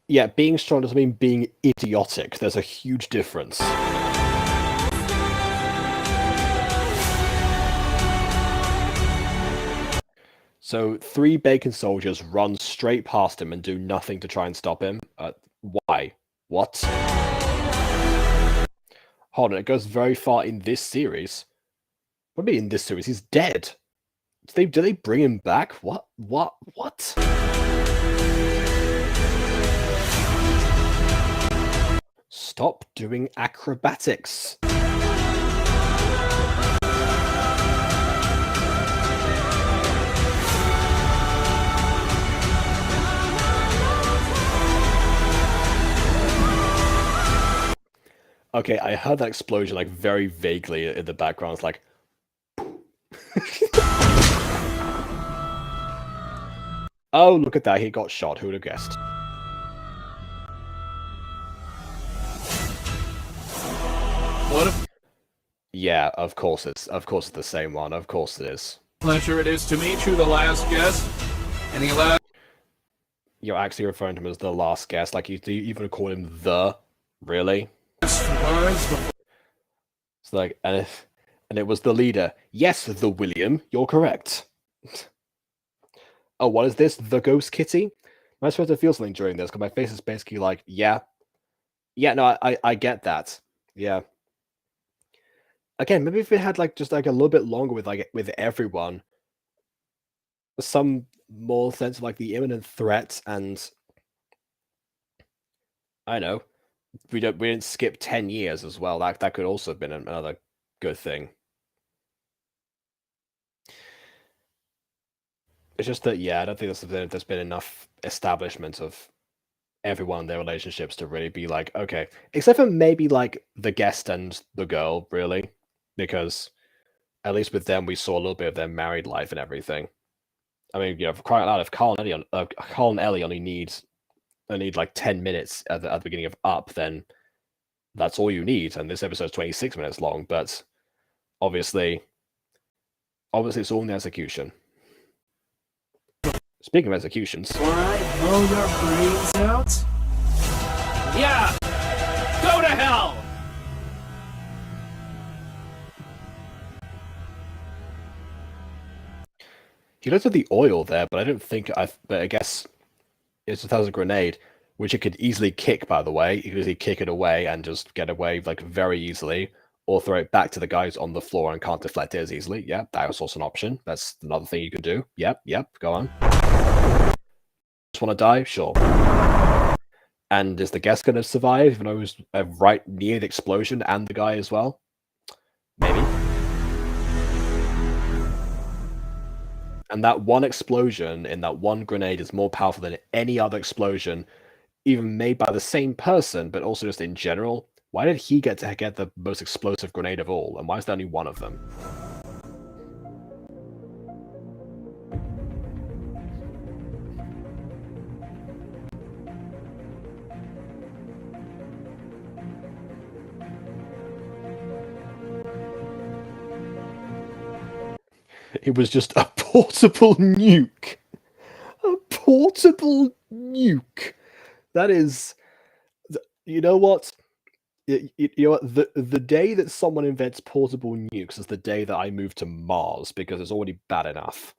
Yeah, being strong doesn't mean being idiotic. There's a huge difference. So 3 bacon soldiers run straight past him and do nothing to try and stop him. Why? What? Hold on, it goes very far in this series. What do you mean in this series? He's dead. Do they bring him back? What? Stop doing acrobatics. Okay, I heard that explosion like very vaguely in the background. It's like, oh, look at that! He got shot. Who would have guessed? What a Yeah, of course it's the same one. Of course it is. pleasure it is to meet you, the last guest. Any last You're actually referring to him as the last guest. Like you even call him the. Really? words before It's like, and it was the leader. Yes, the William. You're correct. Oh, what is this? The ghost kitty? Am I supposed to feel something during this? Because my face is basically like, yeah. Yeah, no, I get that. Yeah. Again, maybe if it had like just like a little bit longer with everyone, some more sense of like the imminent threat, and I don't know, we didn't skip 10 years as well. That could also have been another good thing. It's just that, yeah, I don't think there's been enough establishment of everyone in their relationships to really be like, okay, except for maybe like the guest and the girl, really, because at least with them we saw a little bit of their married life and everything. I mean, for crying out loud, if Carl and Ellie only need like 10 minutes at the beginning of Up, then that's all you need. And this episode's 26 minutes long, but obviously it's all in the execution. Speaking of executions, Alright, blow your brains out? Yeah! Go to hell! he looked at the oil there, but but I guess it's a grenade, which it could easily kick, by the way. You could easily kick it away and just get away like very easily, or throw it back to the guys on the floor and can't deflect it as easily. Yeah, that was also an option. That's another thing you could do. Yep, go on. Just want to die? Sure. And is the guest going to survive, even though he was right near the explosion and the guy as well? Maybe. And that one explosion in that one grenade is more powerful than any other explosion, even made by the same person, but also just in general. Why did he get to get the most explosive grenade of all, and why is there only one of them? It was just a portable nuke. A portable nuke. That is, you know what? You know what? The day that someone invents portable nukes is the day that I move to Mars, because it's already bad enough.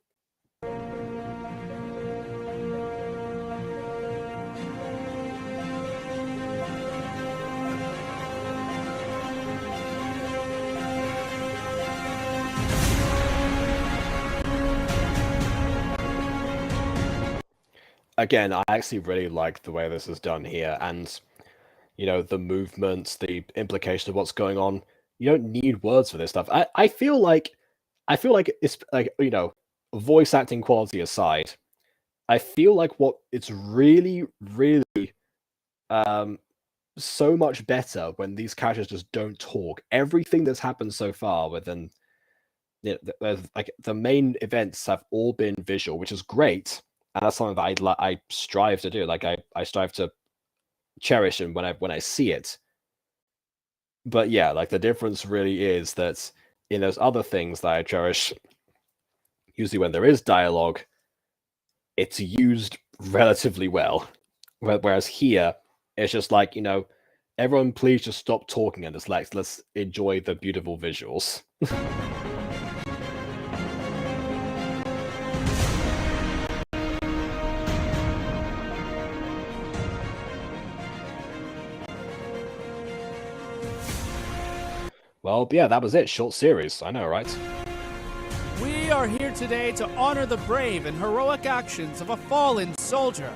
Again, I actually really like the way this is done here, and the movements, the implication of what's going on. You don't need words for this stuff. I feel like it's like, voice acting quality aside, I feel like what it's really, really so much better when these characters just don't talk. Everything that's happened so far within like the main events have all been visual, which is great, and that's something that I strive to do. Like I strive to cherish and when I see it. But yeah, like the difference really is that in those other things that I cherish, usually when there is dialogue, it's used relatively well. Whereas here, it's just like, everyone please just stop talking and just let's enjoy the beautiful visuals. Well, yeah, that was it. Short series. I know, right? We are here today to honor the brave and heroic actions of a fallen soldier.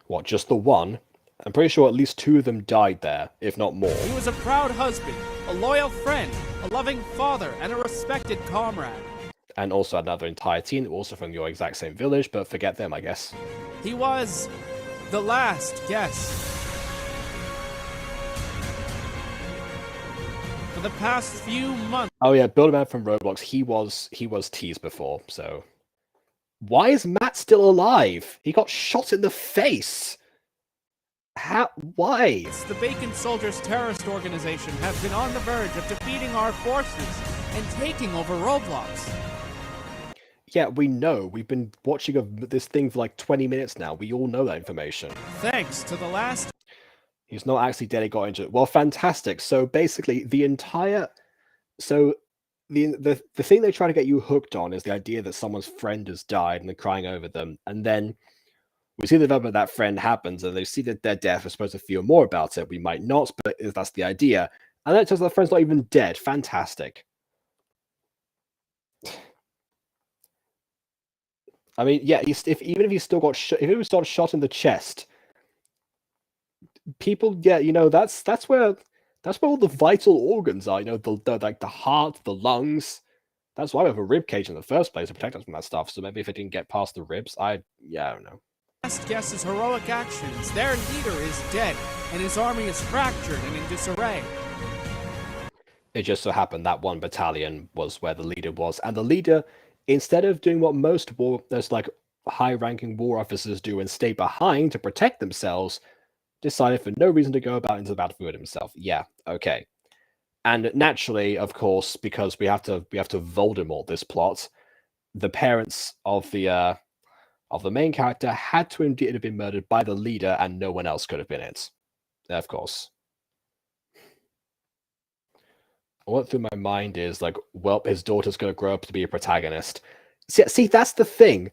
What, just the one? I'm pretty sure at least 2 of them died there, if not more. He was a proud husband, a loyal friend, a loving father, and a respected comrade. And also another entire team, also from your exact same village, but forget them, I guess. He was the last guest. For the past few months. Oh yeah, Builderman from Roblox, he was teased before, so why is Matt still alive? He got shot in the face. Why? The Bacon Soldiers terrorist organization have been on the verge of defeating our forces and taking over Roblox. Yeah, we know. We've been watching this thing for like 20 minutes now. We all know that information. Thanks to the last... He's not actually dead, he got injured. Well, fantastic. So basically, the thing they try to get you hooked on is the idea that someone's friend has died and they're crying over them. And then we see the development that friend happens and they see that their death. We're supposed to feel more about it. We might not, but that's the idea. And then it turns out the friend's not even dead. Fantastic. I mean, yeah, even if he still got shot, if he was still shot in the chest, people, yeah, that's where all the vital organs are. Like the heart, the lungs. That's why we have a rib cage in the first place to protect us from that stuff. So maybe if it didn't get past the ribs, I don't know. Last guess's heroic actions. Their leader is dead, and his army is fractured and in disarray. It just so happened that one battalion was where the leader was, and the leader, instead of doing what most high-ranking war officers do and stay behind to protect themselves, decided for no reason to go about into the battlefield himself. Yeah, okay. And naturally, of course, because we have to Voldemort this plot, the parents of the main character had to indeed have been murdered by the leader, and no one else could have been it. Of course. What through my mind is like, well, his daughter's going to grow up to be a protagonist. See, that's the thing,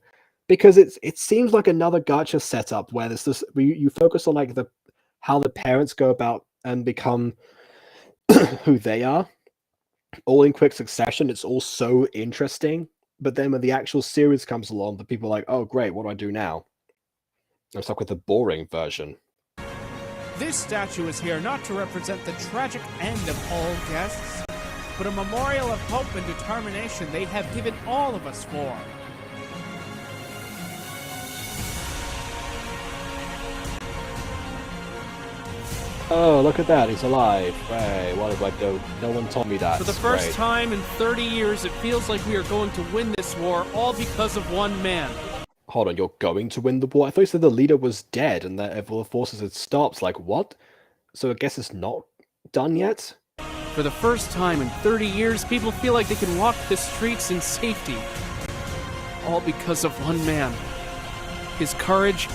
because it seems like another gacha setup where you focus on like how the parents go about and become who they are, all in quick succession. It's all so interesting, but then when the actual series comes along, the people are like, oh great, what do I do now? I'm stuck with the boring version. This statue is here not to represent the tragic end of all guests, but a memorial of hope and determination they have given all of us for. Oh, look at that, he's alive. Hey, what if I don't? No one told me that. For the first time in 30 years, it feels like we are going to win this war, all because of one man. Hold on, you're going to win the war? I thought you said the leader was dead and that all the forces had stopped. Like, what? So I guess it's not done yet? For the first time in 30 years, people feel like they can walk the streets in safety. All because of one man. His courage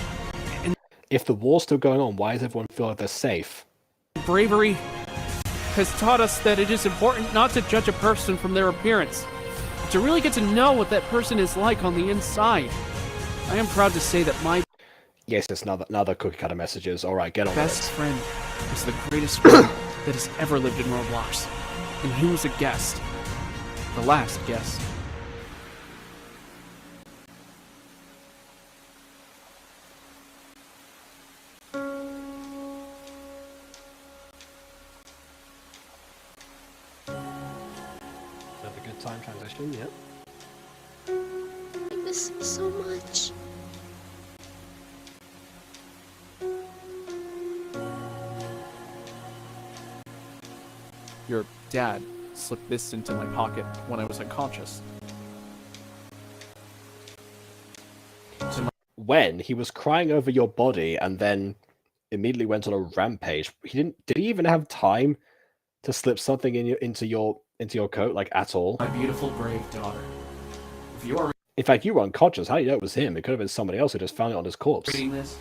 and if the war's still going on, why does everyone feel like they're safe? bravery has taught us that it is important not to judge a person from their appearance, to really get to know what that person is like on the inside. I am proud to say that my Yes, it's another cookie cutter messages. Alright, get on best with it. friend is the greatest friend that has ever lived in Roblox. And he was a guest. The last guest. Have a good time transition, yeah. I miss him so much. Your dad slipped this into my pocket when I was unconscious. When he was crying over your body and then immediately went on a rampage, did he even have time to slip something into your coat, like, at all? My beautiful, brave daughter. If you are In fact, you were unconscious. How do you know it was him? It could have been somebody else who just found it on his corpse. reading this,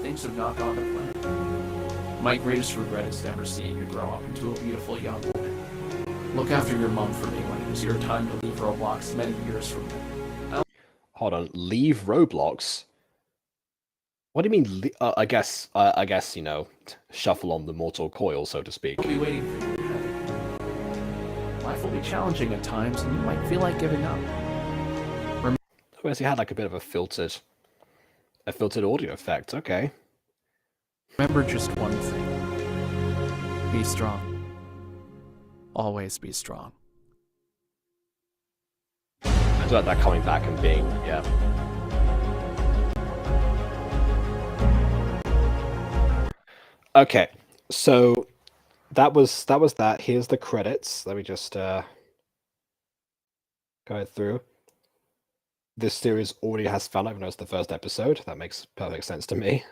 things have not gone to plan. My greatest regret is never seeing you grow up into a beautiful young woman. Look after your mom for me when it is your time to leave Roblox many years from now. Hold on, leave Roblox? What do you mean? I guess shuffle on the mortal coil, so to speak. I'll be waiting for you in heaven. Life will be challenging at times, and you might feel like giving up. Whereas he had like a bit of a filtered audio effect. Okay. Remember just one thing. Be strong. Always be strong. I do like that coming back and being, yeah. Okay, so that was that. Here's the credits. Let me just go through. This series already has fun, even though it's the first episode. That makes perfect sense to me.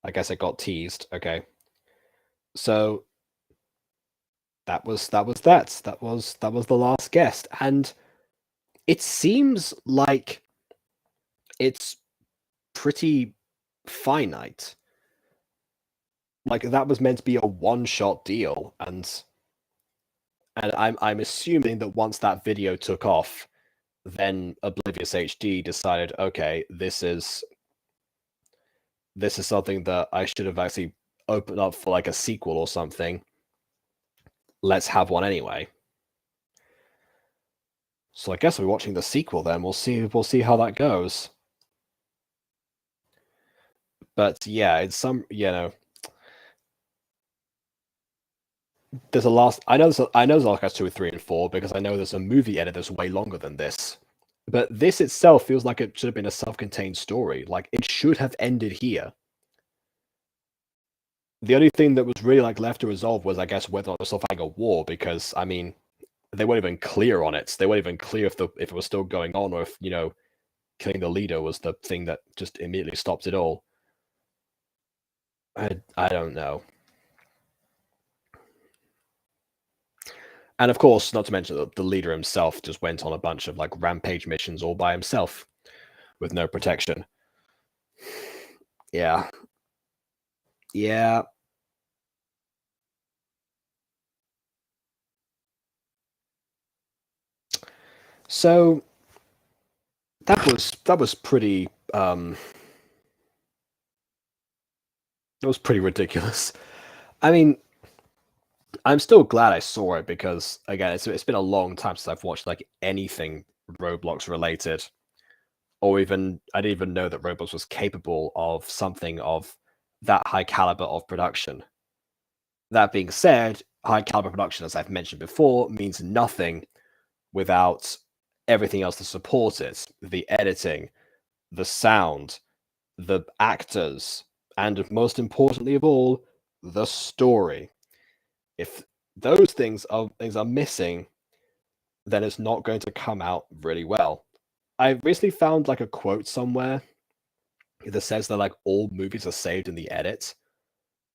I guess it got teased. Okay. So that was that. That was the last guest. And it seems like it's pretty finite. Like that was meant to be a one-shot deal, and I'm assuming that once that video took off, then Oblivious HD decided, okay, this is something that I should have actually opened up for like a sequel or something, let's have one anyway. So I guess we're watching the sequel then. We'll see how that goes. But yeah, it's some, there's a last. I know there's Last Guys 2, 3, and 4 because I know there's a movie edit that's way longer than this. But this itself feels like it should have been a self-contained story. Like it should have ended here. The only thing that was really left to resolve was, I guess, whether or not they're still fighting a war, because I mean, they weren't even clear on it. They weren't even clear if it was still going on, or if killing the leader was the thing that just immediately stopped it all. I don't know. And of course, not to mention that the leader himself just went on a bunch of rampage missions all by himself with no protection. Yeah. Yeah. So that was pretty that was pretty ridiculous. I mean, I'm still glad I saw it because again, it's been a long time since I've watched anything Roblox related, or even I didn't even know that Roblox was capable of something of that high caliber of production. That being said, high caliber production, as I've mentioned before, means nothing without everything else to support it: the editing, the sound, the actors, and most importantly of all, the story. If those things are missing, then it's not going to come out really well. I recently found a quote somewhere that says that all movies are saved in the edit,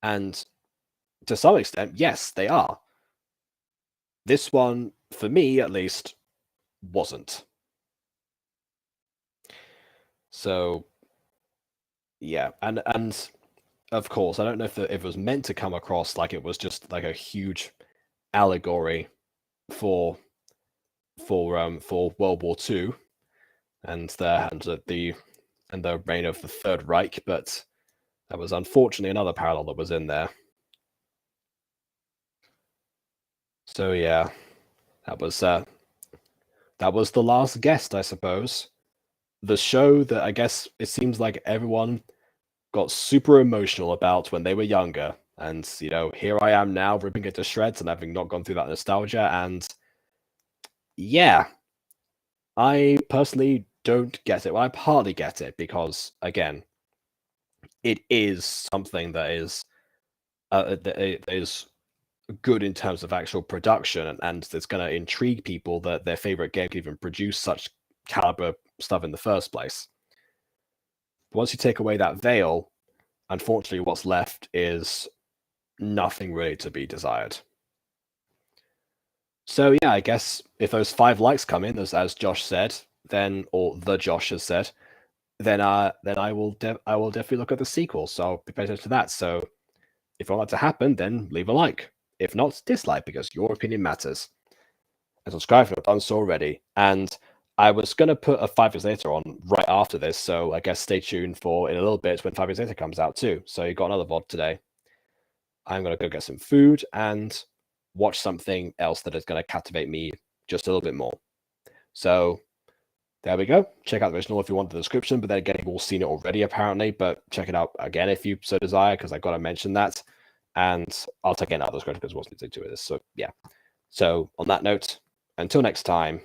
and to some extent, yes, they are. This one, for me at least, wasn't. So yeah, and of course, I don't know if it was meant to come across like it was just a huge allegory for World War II and the reign of the Third Reich, but that was unfortunately another parallel that was in there. So yeah, that was the last guest, I suppose. The show that I guess it seems like everyone got super emotional about when they were younger, and here I am now ripping it to shreds and having not gone through that nostalgia, and yeah, I personally don't get it. Well, I partly get it because again, it is something that is good in terms of actual production, and it's going to intrigue people that their favorite game can even produce such caliber stuff in the first place. Once you take away that veil, unfortunately, what's left is nothing really to be desired. So yeah, I guess if those 5 likes come in, as Josh said, then, or the Josh has said, then I will definitely look at the sequel. So I'll be paying attention to that. So if you want that to happen, then leave a like. If not, dislike, because your opinion matters. And subscribe if you've not done so already. And I was going to put a 5 Years Later on right after this, so I guess stay tuned for in a little bit when 5 Years Later comes out too. So you got another VOD today. I'm going to go get some food and watch something else that is going to captivate me just a little bit more. So there we go. Check out the original if you want the description, but then again, you've all seen it already apparently, but check it out again if you so desire, because I've got to mention that. And I'll take it out of the description because it wasn't to do with this. So yeah. So on that note, until next time,